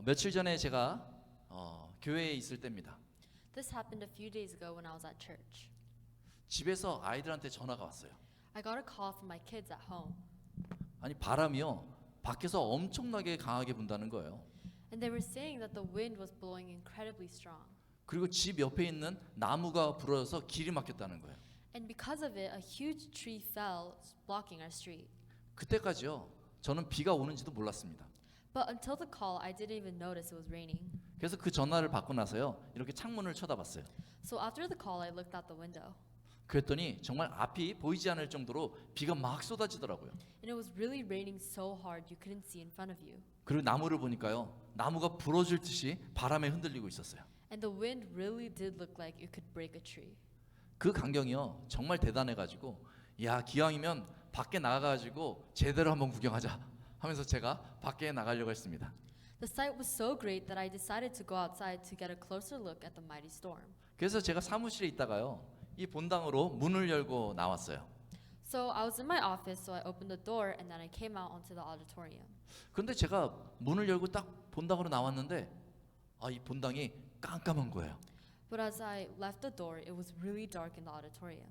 며칠 전에 제가 교회에 있을 때입니다. This happened a few days ago when I was at church. 집에서 아이들한테 전화가 왔어요. I got a call from my kids at home, 아니 바람이요 밖에서 엄청나게 강하게 분다는 거예요. and they were saying that the wind was blowing incredibly strong. 그리고 집 옆에 있는 나무가 부러져서 길이 막혔다는 거예요. And because of it, a huge tree fell, blocking our street. 그때까지요 저는 비가 오는지도 몰랐습니다. But until the call, I didn't even notice it was raining. 그래서 그 전화를 받고 나서요 이렇게 창문을 쳐다봤어요. So after the call, I looked out the window, 그랬더니 정말 앞이 보이지 않을 정도로 비가 막 쏟아지더라고요. and it was really raining so hard you couldn't see in front of you. 그리고 나무를 보니까요 나무가 부러질 듯이 바람에 흔들리고 있었어요. And the wind really did look like it could break a tree. 그 광경이요 정말 대단해가지고 야 기왕이면 밖에 나가가지고 제대로 한번 구경하자 하면서 제가 밖에 나가려고 했습니다. The sight was so great that I decided to go outside to get a closer look at the mighty storm. 그래서 제가 사무실에 있다가요 이 본당으로 문을 열고 나왔어요. So I was in my office, so I opened the door and then I came out onto the auditorium. 그런데 제가 문을 열고 딱 본당으로 나왔는데 이 본당이 깜깜한 거예요. But as I left the door, it was really dark in the auditorium.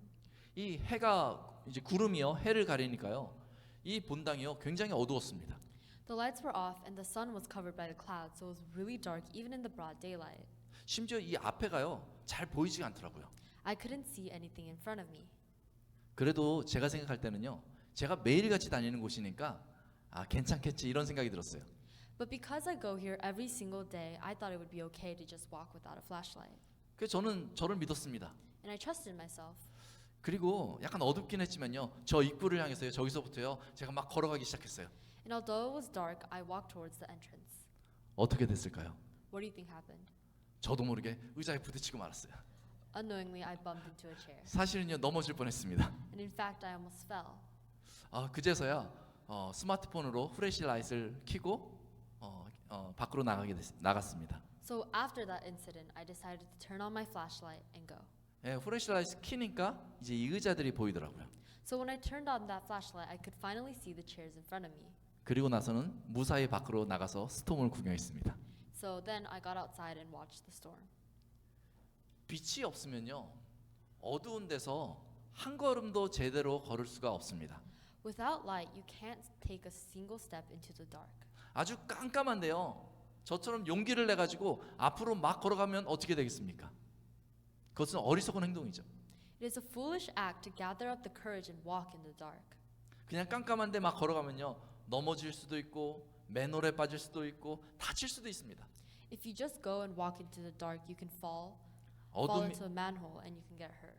이 해가 이제 구름이요 해를 가리니까요 이 본당이요 굉장히 어두웠습니다. The lights were off and the sun was covered by the clouds, so it was really dark even in the broad daylight. 심지어 이 앞에가요 잘 보이지가 않더라고요. I couldn't see anything in front of me. 그래도 제가 생각할 때는요 제가 매일같이 다니는 곳이니까 괜찮겠지 이런 생각이 들었어요. But because I go here every single day, I thought it would be okay to just walk without a flashlight. 그래서 저는 저를 믿었습니다. And I trusted myself. 그리고 약간 어둡긴 했지만요 저 입구를 향해서요 저기서부터요 제가 막 걸어가기 시작했어요. And although it was dark, I walked towards the entrance. 어떻게 됐을까요? What do you think happened? 저도 모르게 의자에 부딪히고 말았어요. Unknowingly, I bumped into a chair. 사실은요 넘어질 뻔했습니다. And in fact, I almost fell. 그제서야 스마트폰으로 플래시라이트를 켜고 밖으로 나갔습니다. So after that incident, I decided to turn on my flashlight and go. 플래시라이트 켜니까 이제 이 의자들이 보이더라고요. So when I turned on that flashlight, I could finally see the chairs in front of me. 그리고 나서는 무사히 밖으로 나가서 스톰을 구경했습니다. So then I got outside and watched the storm. 빛이 없으면요 어두운 데서 한 걸음도 제대로 걸을 수가 없습니다. Without light, you can't take a single step into the dark. 아주 깜깜한데요 저처럼 용기를 내 가지고 앞으로 막 걸어가면 어떻게 되겠습니까? 그것은 어리석은 행동이죠. It is a foolish act to gather up the courage and walk in the dark. 그냥 깜깜한데 막 걸어가면요 넘어질 수도 있고 맨홀에 빠질 수도 있고 다칠 수도 있습니다. If you just go and walk into the dark, you can fall 어둠이 into a manhole and you can get hurt.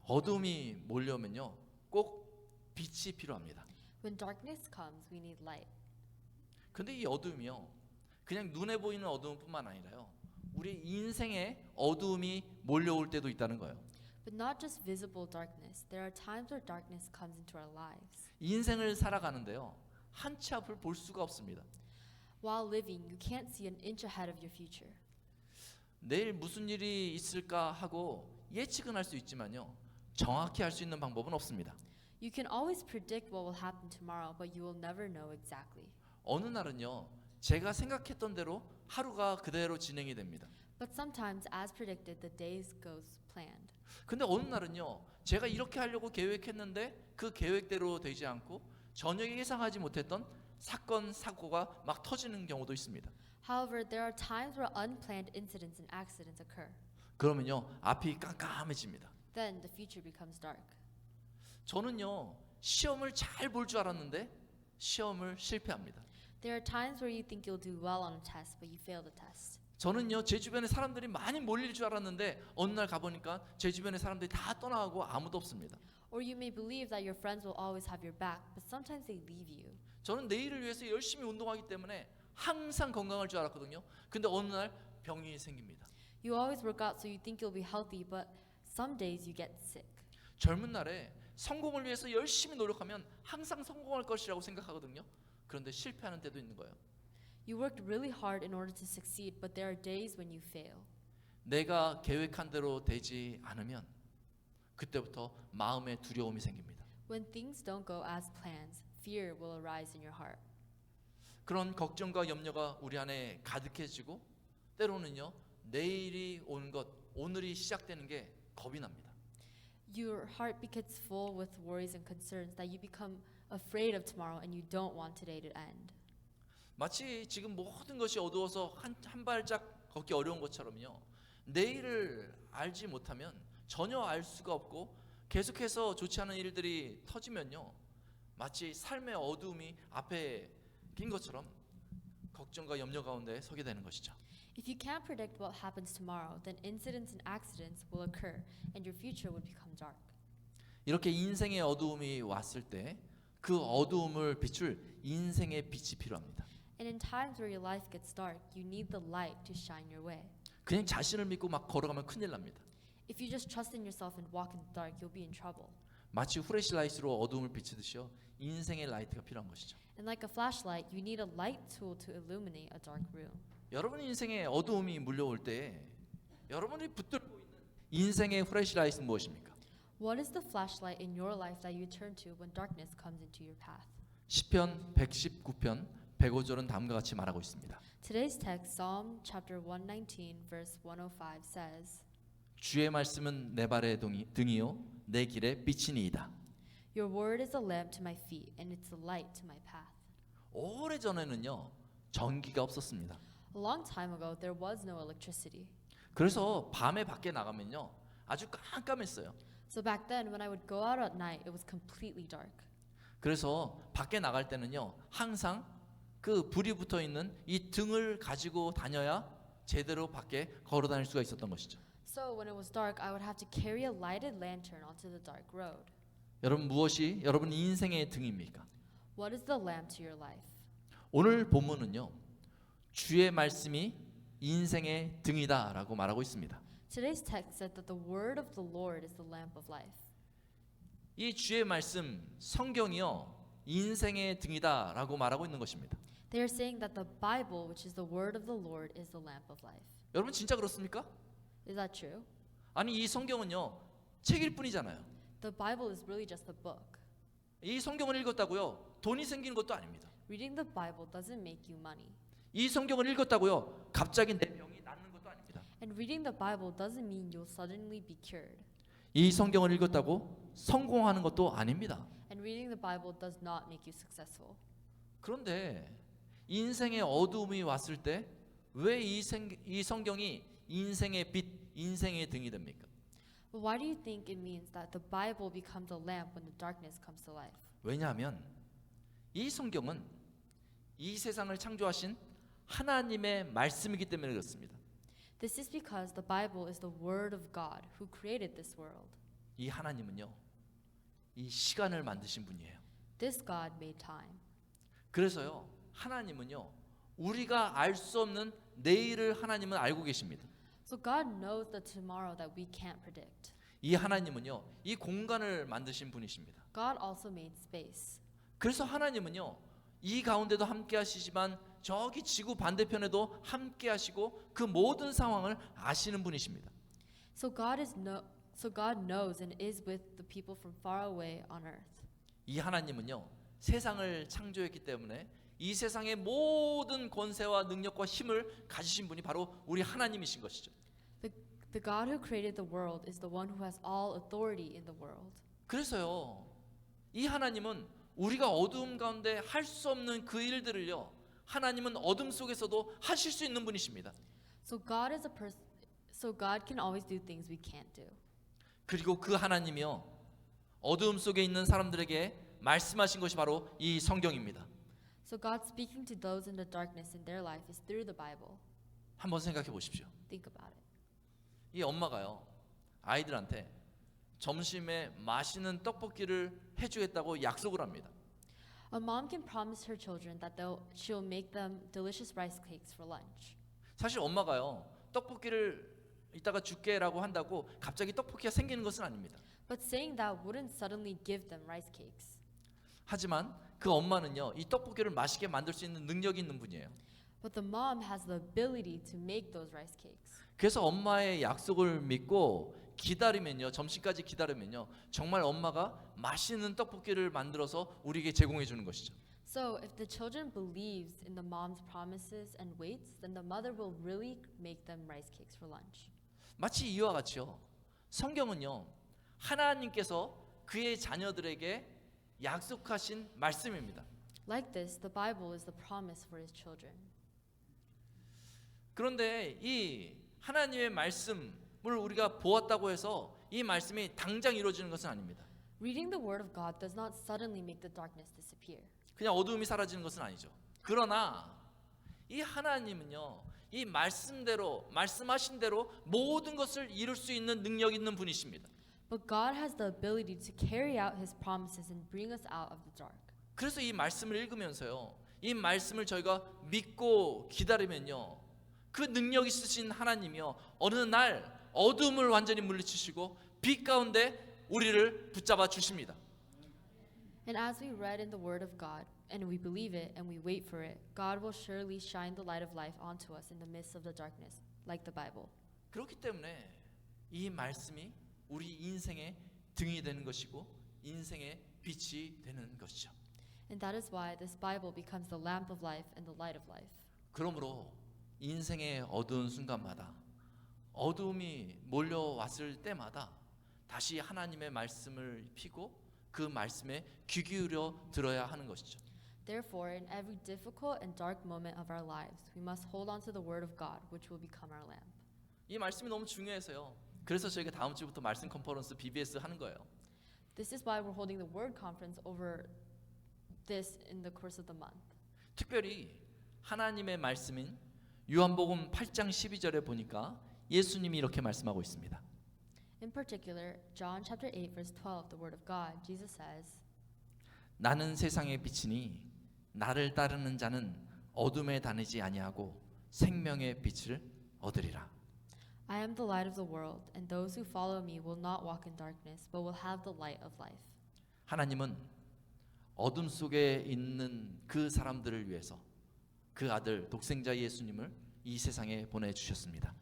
어둠이 몰려오면요 꼭 빛이 필요합니다. When darkness comes, we need light. 근데 이 어둠이요 그냥 눈에 보이는 어둠뿐만 아니라요 우리 인생에 어둠이 몰려올 때도 있다는 거예요. But not just visible darkness. There are times where darkness comes into our lives. 인생을 살아가는데요 한 치 앞을 볼 수가 없습니다. While living, you can't see an inch ahead of your future. 내일 무슨 일이 있을까 하고 예측은 할 수 있지만요 정확히 알 수 있는 방법은 없습니다. You can always predict what will happen tomorrow, but you will never know exactly. 어느 날은요 제가 생각했던 대로 하루가 그대로 진행이 됩니다. But sometimes, as predicted, the days goes planned. 근데 어느 날은요 제가 이렇게 하려고 계획했는데 그 계획대로 되지 않고 전혀 예상하지 못했던 사건 사고가 막 터지는 경우도 있습니다. However, there are times where unplanned incidents and accidents occur. 그러면요 앞이 깜깜해집니다. Then the future becomes dark. 저는요 시험을 잘 볼 줄 알았는데 시험을 실패합니다. There are times where you think you'll do well on a test, but you fail the test. 저는요 제 주변에 사람들이 많이 몰릴 줄 알았는데 어느 날 가보니까 제 주변에 사람들이 다 떠나가고 아무도 없습니다. Or you may believe that your friends will always have your back, but sometimes they leave you. 저는 내일을 위해서 열심히 운동하기 때문에 항상 건강할 줄 알았거든요. 근데 어느 날 병이 생깁니다. You always work out so you think you'll be healthy, but some days you get sick. 젊은 날에 성공을 위해서 열심히 노력하면 항상 성공할 것이라고 생각하거든요. 그런데 실패하는 때도 있는 거예요. You worked really hard in order to succeed, but there are days when you fail. 내가 계획한 대로 되지 않으면 그때부터 마음에 두려움이 생깁니다. When things don't go as planned, fear will arise in your heart. 그런 걱정과 염려가 우리 안에 가득해지고 때로는요 내일이 오는 것, 오늘이 시작되는 게 겁이 납니다. Your heart gets full with worries and concerns that you become afraid of tomorrow and you don't want today to end. 마치 지금 모든 것이 어두워서 한 발짝 걷기 어려운 것처럼요. 내일을 알지 못하면 전혀 알 수가 없고 계속해서 좋지 않은 일들이 터지면요. 마치 삶의 어두움이 앞에 낀 것처럼 걱정과 염려 가운데 서게 되는 것이죠. If you can't predict what happens tomorrow, then incidents and accidents will occur and your future would become dark. 이렇게 인생의 어두움이 왔을 때 그 어두움을 비출 인생의 빛이 필요합니다. And in times where your life gets dark, you need the light to shine your way. 그냥 자신을 믿고 막 걸어가면 큰일 납니다. If you just trust in yourself and walk in the dark, you'll be in trouble. 마치 후레시라이트로 어두움을 비추듯이요. 인생의 라이트가 필요한 것이죠. And like a flashlight, you need a light tool to illuminate a dark room. 여러분 인생에 어두움이 물려올 때 여러분이 붙들고 있는 인생의 후레시라이트는 무엇입니까? What is the flashlight in your life that you turn to when darkness comes into your path? 시편 119편 105절은 다음과 같이 말하고 있습니다. Today's text, Psalm chapter 119, verse 105 says, 주의 말씀은 내 발의 등이요 내 길의 빛이니이다. Your word is a lamp to my feet and it's a light to my path. 오래전에는요 전기가 없었습니다. A long time ago, there was no electricity. 그래서 밤에 밖에 나가면요 아주 깜깜했어요. So back then, when I would go out at night, it was completely dark. 그래서 밖에 나갈 때는요 항상 그 불이 붙어 있는 이 등을 가지고 다녀야 제대로 밖에 걸어 다닐 수가 있었던 것이죠. So when it was dark, I would have to carry a lighted lantern onto the dark road. 여러분 무엇이 여러분 인생의 등입니까? What is the lamp to your life? 오늘 본문은요 주의 말씀이 인생의 등이다라고 말하고 있습니다. Today's text said that the word of the Lord is the lamp of life. 이 주의 말씀 성경이요 인생의 등이다라고 말하고 있는 것입니다. They are saying that the Bible, which is the word of the Lord, is the lamp of life. 여러분 진짜 그렇습니까? Is that true? 아니 이 성경은요 책일 뿐이잖아요. The Bible is really just a book. 이 성경을 읽었다고요 돈이 생기는 것도 아닙니다. Reading the Bible doesn't make you money. 이 성경을 읽었다고요 갑자기 내 병이 낫는 것도 아닙니다. And reading the Bible doesn't mean you'll suddenly be cured. 이 성경을 읽었다고 성공하는 것도 아닙니다. And reading the Bible does not make you successful. 그런데 인생의 어두움이 왔을 때 왜 이 성경이 인생의 빛, 인생의 등이 됩니까? But why do you think it means that the Bible becomes a lamp when the darkness comes to life? 왜냐하면 이 성경은 이 세상을 창조하신 하나님의 말씀이기 때문에 그렇습니다. This is because the Bible is the word of God who created this world. 이 하나님은요, 이 시간을 만드신 분이에요. This God made time. 그래서요, 하나님은요, 우리가 알 수 없는 내일을 하나님은 알고 계십니다. So God knows the tomorrow that we can't predict. 이 하나님은요, 이 공간을 만드신 분이십니다. God also made space. 그래서 하나님은요, 이 가운데도 함께 하시지만 저기 지구 반대편에도 함께 하시고 그 모든 상황을 아시는 분이십니다. So God knows and is with the people from far away on earth. 이 하나님은요, 세상을 창조했기 때문에 이 세상의 모든 권세와 능력과 힘을 가지신 분이 바로 우리 하나님이신 것이죠. The God who created the world is the one who has all authority in the world. 그래서요, 이 하나님은 우리가 어두움 가운데 할 수 없는 그 일들을요, 하나님은 어둠 속에서도 하실 수 있는 분이십니다. So God can always do things we can't do. 그리고 그 하나님이요, 어두움 속에 있는 사람들에게 말씀하신 것이 바로 이 성경입니다. So God speaking to those in the darkness in their life is through the Bible. 한번 생각해 보십시오. Think about it. 이 엄마가요, 아이들한테 점심에 맛있는 떡볶이를 해주겠다고 약속을 합니다. A mom can promise her children that she'll make them delicious rice cakes for lunch. 사실 엄마가요, 떡볶이를 이따가 줄게라고 한다고 갑자기 떡볶이가 생기는 것은 아닙니다. But saying that wouldn't suddenly give them rice cakes. 하지만 그 엄마는요, 이 떡볶이를 맛있게 만들 수 있는 능력이 있는 분이에요. But the mom has the ability to make those rice cakes. 그래서 엄마의 약속을 믿고 기다리면요, 점심까지 기다리면요, 정말 엄마가 맛있는 떡볶이를 만들어서 우리에게 제공해 주는 것이죠. So if the children believes in the mom's promises and waits, then the mother will really make them rice cakes for lunch. 마치 이와 같이요. 성경은요. 하나님께서 그의 자녀들에게 약속하신 말씀입니다. Like this, the Bible is the promise for his children. 그런데 이 하나님의 말씀을 우리가 보았다고 해서 이 말씀이 당장 이루어지는 것은 아닙니다. Reading the word of God does not suddenly make the darkness disappear. 그냥 어두움이 사라지는 것은 아니죠. 그러나 이 하나님은요. 이 말씀대로 말씀하신 대로 모든 것을 이룰 수 있는 능력 있는 분이십니다. But God has the ability to carry out his promises and bring us out of the dark. 그래서 이 말씀을 읽으면서요. 이 말씀을 저희가 믿고 기다리면요. 그 능력 있으신 하나님이요. 어느 날 어둠을 완전히 물리치시고 빛 가운데 우리를 붙잡아 주십니다. And as we read in the word of God and we believe it and we wait for it, God will surely shine the light of life onto us in the midst of the darkness, like the Bible. 그렇기 때문에 이 말씀이 우리 인생의 등이 되는 것이고 인생의 빛이 되는 것이죠. And that is why this Bible becomes the lamp of life and the light of life. 그러므로 인생의 어두운 순간마다 어두움이 몰려왔을 때마다 다시 하나님의 말씀을 피고 그 말씀에 귀 기울여 들어야 하는 것이죠. Therefore, in every difficult and dark moment of our lives, we must hold on to the word of God, which will become our lamp. 이 말씀이 너무 중요해서요. 그래서 저희가 다음 주부터 말씀 컨퍼런스 BBS 하는 거예요. This is why we're holding the word conference over this in the course of the month. 특별히 하나님의 말씀인 요한복음 8장 12절에 보니까 예수님이 이렇게 말씀하고 있습니다. In particular, John chapter 8 verse 12, the word of God, Jesus says, 나는 세상의 빛이니 나를 따르는 자는 어둠에 다니지 아니하고 생명의 빛을 얻으리라. I am the light of the world, and those who follow me will not walk in darkness, but will have the light of life. 하나님은 어둠 속에 있는 그 사람들을 위해서 그 아들 독생자 예수님을 이 세상에 보내주셨습니다.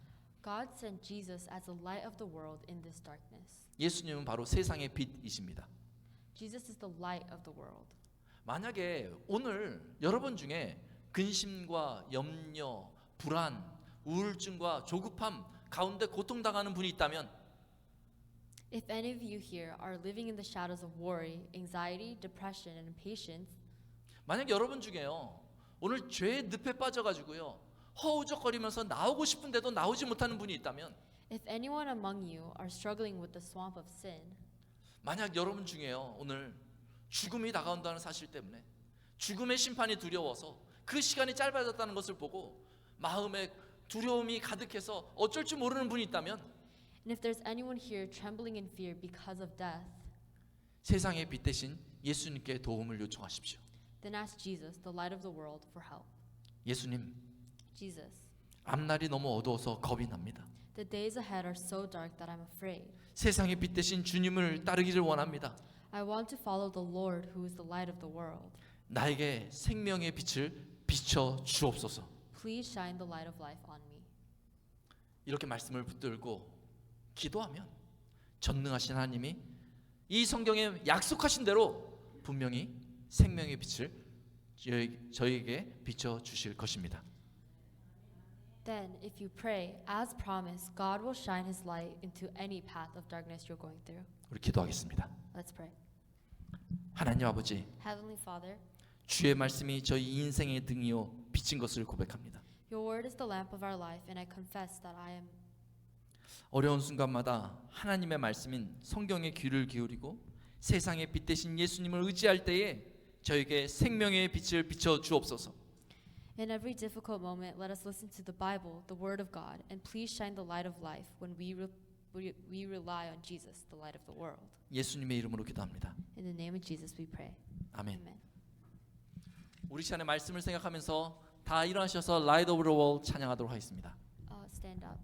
God sent Jesus as the light of the world in this darkness. 예수님은 바로 세상의 빛이십니다. Jesus is the light of the world. 만약에 오늘 여러분 중에 근심과 염려, 불안, 우울증과 조급함 가운데 고통당하는 분이 있다면 If any of you here are living in the shadows of worry, anxiety, depression, and impatience, 만약 여러분 중에요 오늘 죄의 늪에 빠져가지고요 허우적거리면서 나오고 싶은데도 나오지 못하는 분이 있다면 if anyone among you are struggling with the swamp of sin, 만약 여러분 중에요 오늘 죽음이 다가온다는 사실 때문에 죽음의 심판이 두려워서 그 시간이 짧아졌다는 것을 보고 마음에 두려움이 가득해서 어쩔 줄 모르는 분이 있다면 and if there's anyone here trembling in fear because of death, 세상의 빛 대신 예수님께 도움을 요청하십시오. then ask Jesus, the light of the world, for help. 예수님, Jesus, 앞날이 너무 어두워서 겁이 납니다. the days ahead are so dark that I'm afraid. 세상의 빛 대신 주님을 따르기를 원합니다. I want to follow the Lord who is the light of the world. 나에게 생명의 빛을 비춰 주옵소서. Please shine the light of life on me. 이렇게 말씀을 붙들고 기도하면 전능하신 하나님이 이 성경에 약속하신 대로 분명히 생명의 빛을 저희에게 비춰 주실 것입니다. Then, if you pray, as promised, God will shine his light into any path of darkness you're going through. 우리 기도하겠습니다. Let's pray. 하나님 아버지, Heavenly Father, 주의 말씀이 저희 인생의 등이요 빛인 것을 고백합니다. your word is the lamp of our life, and I confess that I am 어려운 순간마다 하나님의 말씀인 성경에 귀를 기울이고 세상의 빛 대신 예수님을 의지할 때에 저에게 생명의 빛을 비춰 주옵소서. In every difficult moment, let us listen to the Bible, the Word of God, and please shine the light of life when we rely on Jesus, the light of the world. 예수님의 이름으로 기도합니다. In the name of Jesus, we pray. 아멘. Amen. 우리 시간에 말씀을 생각하면서 다 일어나셔서 Light of the World 찬양하도록 하겠습니다. Stand up.